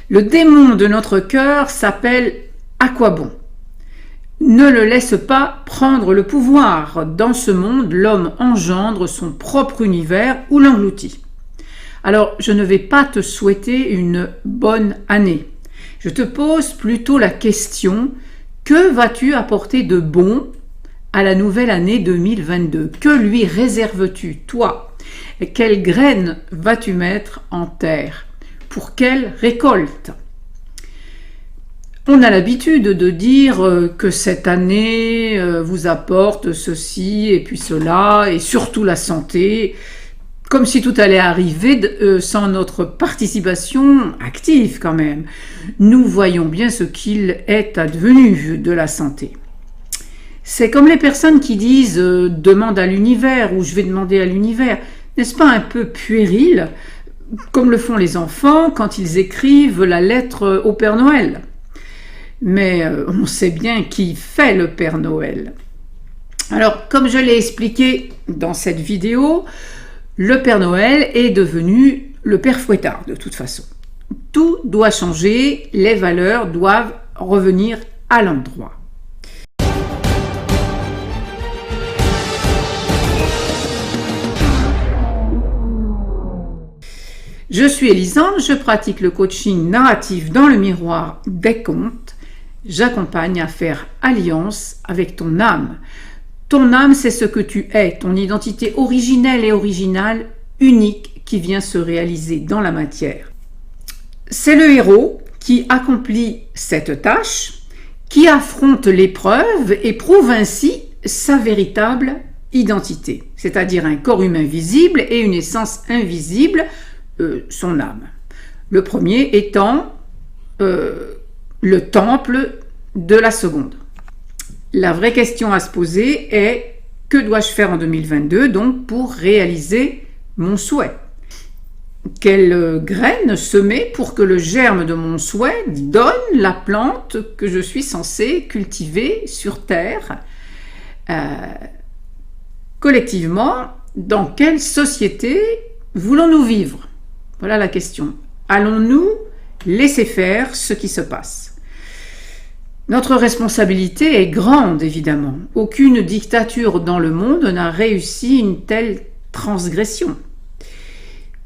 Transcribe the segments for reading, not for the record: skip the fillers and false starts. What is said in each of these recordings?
Le démon de notre cœur s'appelle « À quoi bon ?» Ne le laisse pas prendre le pouvoir. Dans ce monde, l'homme engendre son propre univers ou l'engloutit. Alors, je ne vais pas te souhaiter une bonne année. Je te pose plutôt la question, que vas-tu apporter de bon à la nouvelle année 2022? Que lui réserves-tu, toi? Quelles graines vas-tu mettre en terre? Pour quelle récolte? On a l'habitude de dire que cette année vous apporte ceci et puis cela, et surtout la santé, comme si tout allait arriver sans notre participation active quand même. Nous voyons bien ce qu'il est advenu de la santé. C'est comme les personnes qui disent « demande à l'univers » ou « je vais demander à l'univers ». N'est-ce pas un peu puéril, comme le font les enfants quand ils écrivent la lettre au Père Noël? Mais on sait bien qui fait le Père Noël. Alors, comme je l'ai expliqué dans cette vidéo, le Père Noël est devenu le Père Fouettard de toute façon. Tout doit changer, les valeurs doivent revenir à l'endroit. Je suis Élisande, je pratique le coaching narratif dans le miroir des contes. J'accompagne à faire alliance avec ton âme. Ton âme, c'est ce que tu es, ton identité originelle et originale, unique, qui vient se réaliser dans la matière. C'est le héros qui accomplit cette tâche, qui affronte l'épreuve et prouve ainsi sa véritable identité, c'est-à-dire un corps humain visible et une essence invisible, son âme. Le premier étant le temple de la seconde. La vraie question à se poser est: que dois-je faire en 2022 donc pour réaliser mon souhait? Quelle graine semer pour que le germe de mon souhait donne la plante que je suis censée cultiver sur terre? Collectivement, dans quelle société voulons-nous vivre? Voilà la question. Allons-nous laisser faire ce qui se passe? Notre responsabilité est grande, évidemment. Aucune dictature dans le monde n'a réussi une telle transgression.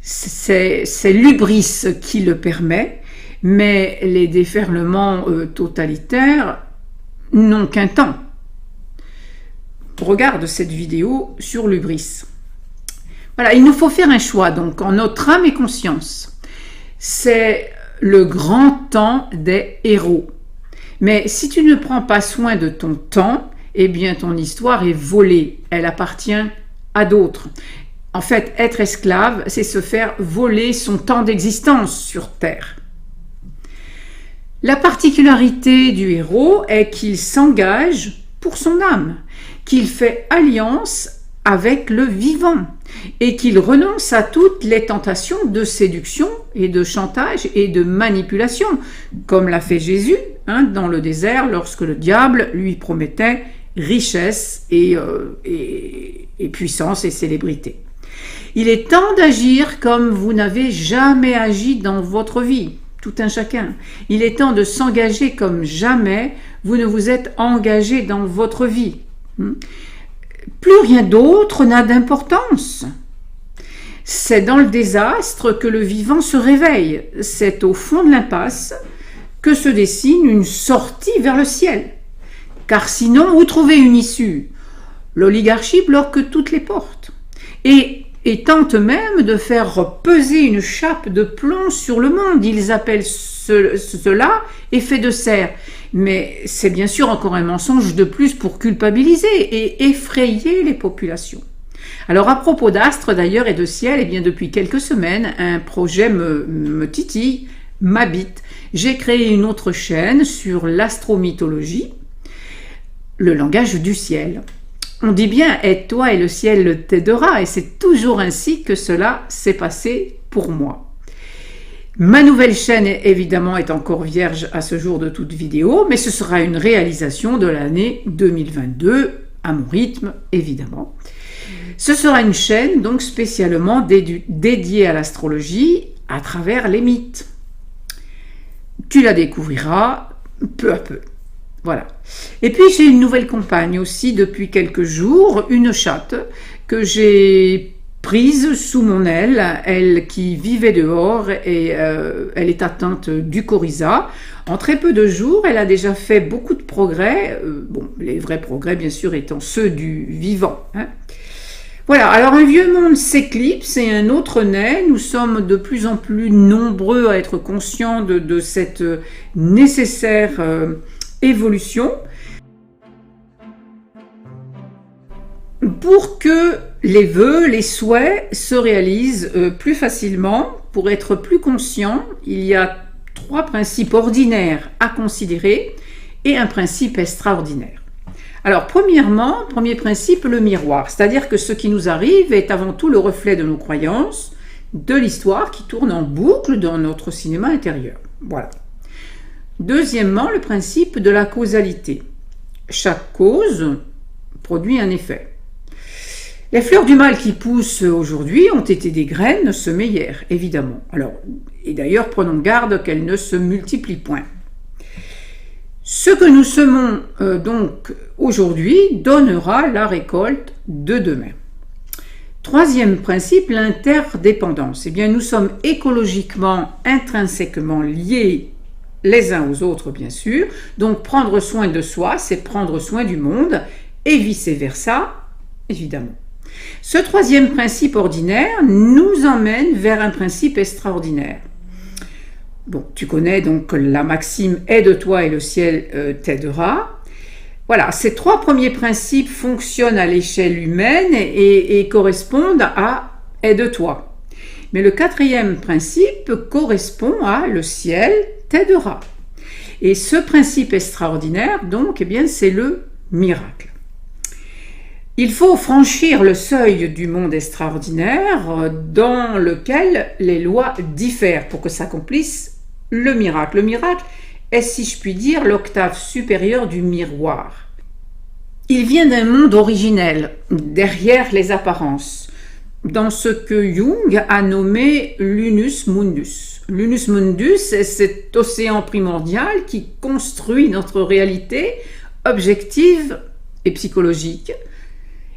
C'est l'hubris qui le permet, mais les déferlements totalitaires n'ont qu'un temps. Regarde cette vidéo sur l'hubris. Voilà, il nous faut faire un choix, donc, en notre âme et conscience. C'est le grand temps des héros. Mais si tu ne prends pas soin de ton temps, eh bien ton histoire est volée, elle appartient à d'autres. En fait, être esclave, c'est se faire voler son temps d'existence sur Terre. La particularité du héros est qu'il s'engage pour son âme, qu'il fait alliance avec le vivant et qu'il renonce à toutes les tentations de séduction et de chantage et de manipulation, comme l'a fait Jésus dans le désert lorsque le diable lui promettait richesse et puissance et célébrité. Il est temps d'agir comme vous n'avez jamais agi dans votre vie, tout un chacun. Il est temps de s'engager comme jamais vous ne vous êtes engagé dans votre vie. Plus rien d'autre n'a d'importance. C'est dans le désastre que le vivant se réveille. C'est au fond de l'impasse que se dessine une sortie vers le ciel. Car sinon, où trouver une issue? L'oligarchie bloque toutes les portes et tente même de faire peser une chape de plomb sur le monde. Ils appellent cela effet de serre. Mais c'est bien sûr encore un mensonge de plus pour culpabiliser et effrayer les populations. Alors à propos d'astres d'ailleurs et de ciel, eh bien depuis quelques semaines, un projet me titille, m'habite. J'ai créé une autre chaîne sur l'astromythologie, le langage du ciel. On dit bien « aide-toi et le ciel t'aidera » et c'est toujours ainsi que cela s'est passé pour moi. Ma nouvelle chaîne, évidemment, est encore vierge à ce jour de toute vidéo, mais ce sera une réalisation de l'année 2022, à mon rythme, évidemment. Ce sera une chaîne donc spécialement dédiée à l'astrologie à travers les mythes. tu la découvriras peu à peu. Voilà. Et puis j'ai une nouvelle compagne aussi depuis quelques jours, une chatte que j'ai prise sous mon aile, elle qui vivait dehors et elle est atteinte du coryza. En très peu de jours, elle a déjà fait beaucoup de progrès, les vrais progrès bien sûr étant ceux du vivant. Voilà, alors un vieux monde s'éclipse et un autre naît. Nous sommes de plus en plus nombreux à être conscients de cette nécessaire évolution pour que les vœux, les souhaits se réalisent plus facilement. Pour être plus conscient, il y a 3 principes ordinaires à considérer et un principe extraordinaire. Alors, premièrement, premier principe, le miroir, c'est-à-dire que ce qui nous arrive est avant tout le reflet de nos croyances, de l'histoire qui tourne en boucle dans notre cinéma intérieur. Voilà. Deuxièmement, le principe de la causalité. Chaque cause produit un effet. Les fleurs du mal qui poussent aujourd'hui ont été des graines semées hier, évidemment. Alors, et d'ailleurs, prenons garde qu'elles ne se multiplient point. Ce que nous semons donc aujourd'hui donnera la récolte de demain. Troisième principe, l'interdépendance. Eh bien, nous sommes écologiquement, intrinsèquement liés les uns aux autres, bien sûr. Donc, prendre soin de soi, c'est prendre soin du monde, et vice-versa, évidemment. Ce troisième principe ordinaire nous emmène vers un principe extraordinaire. Bon, tu connais donc la maxime « aide-toi et le ciel t'aidera ». Voilà, ces 3 premiers principes fonctionnent à l'échelle humaine et correspondent à « aide-toi ». Mais le 4e principe correspond à « le ciel t'aidera ». Et ce principe extraordinaire, donc, eh bien, c'est le miracle. Il faut franchir le seuil du monde extraordinaire dans lequel les lois diffèrent pour que s'accomplisse le miracle. Le miracle est, si je puis dire, l'octave supérieure du miroir. Il vient d'un monde originel, derrière les apparences, dans ce que Jung a nommé l'unus mundus. L'unus mundus est cet océan primordial qui construit notre réalité objective et psychologique.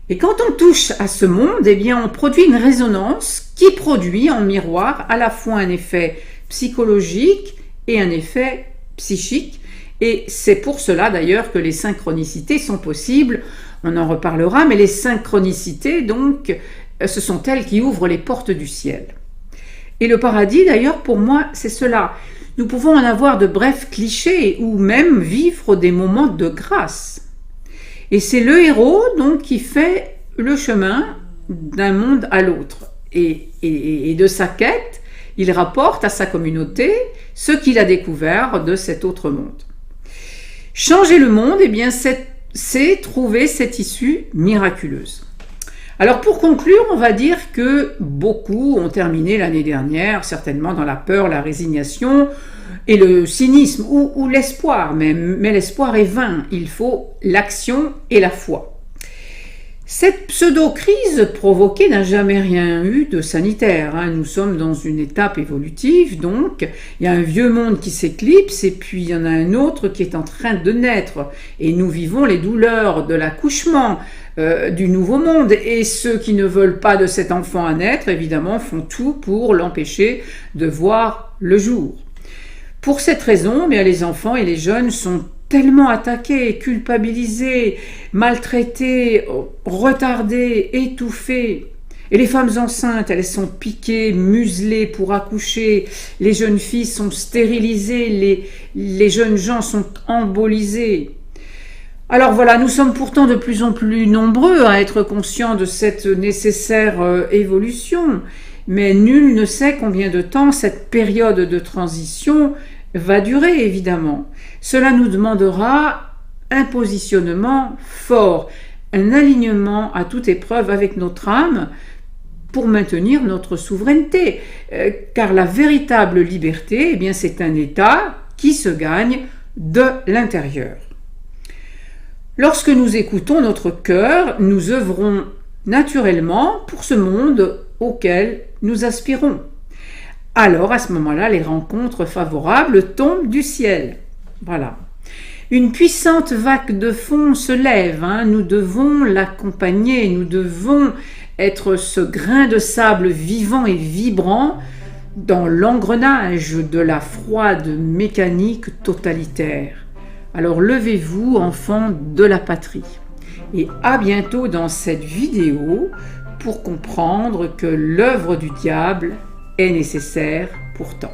Et quand on touche à ce monde, eh bien, on produit une résonance qui produit en miroir à la fois un effet psychologique et un effet psychique. Et c'est pour cela d'ailleurs que les synchronicités sont possibles. On en reparlera, mais les synchronicités, donc, ce sont elles qui ouvrent les portes du ciel. Et le paradis, d'ailleurs, pour moi, c'est cela. Nous pouvons en avoir de brefs clichés ou même vivre des moments de grâce. Et c'est le héros donc qui fait le chemin d'un monde à l'autre. Et de sa quête, il rapporte à sa communauté ce qu'il a découvert de cet autre monde. Changer le monde, eh bien, c'est trouver cette issue miraculeuse. Alors pour conclure, on va dire que beaucoup ont terminé l'année dernière, certainement dans la peur, la résignation et le cynisme ou l'espoir même. Mais l'espoir est vain, il faut l'action et la foi. Cette pseudo-crise provoquée n'a jamais rien eu de sanitaire. Nous sommes dans une étape évolutive, donc il y a un vieux monde qui s'éclipse et puis il y en a un autre qui est en train de naître. Et nous vivons les douleurs de l'accouchement du nouveau monde. Et ceux qui ne veulent pas de cet enfant à naître, évidemment, font tout pour l'empêcher de voir le jour. Pour cette raison, bien, les enfants et les jeunes sont tellement attaqués, culpabilisés, maltraités, retardés, étouffés. Et les femmes enceintes, elles sont piquées, muselées pour accoucher. Les jeunes filles sont stérilisées, les jeunes gens sont embolisés. Alors voilà, nous sommes pourtant de plus en plus nombreux à être conscients de cette nécessaire évolution. Mais nul ne sait combien de temps cette période de transition va durer, évidemment. Cela nous demandera un positionnement fort, un alignement à toute épreuve avec notre âme pour maintenir notre souveraineté. Car la véritable liberté, eh bien, c'est un état qui se gagne de l'intérieur. Lorsque nous écoutons notre cœur, nous œuvrons naturellement pour ce monde auquel nous aspirons. alors à ce moment-là, les rencontres favorables tombent du ciel. Voilà. Une puissante vague de fond se lève, nous devons l'accompagner, nous devons être ce grain de sable vivant et vibrant dans l'engrenage de la froide mécanique totalitaire. Alors levez-vous, enfants de la patrie, et à bientôt dans cette vidéo pour comprendre que l'œuvre du diable est nécessaire pourtant.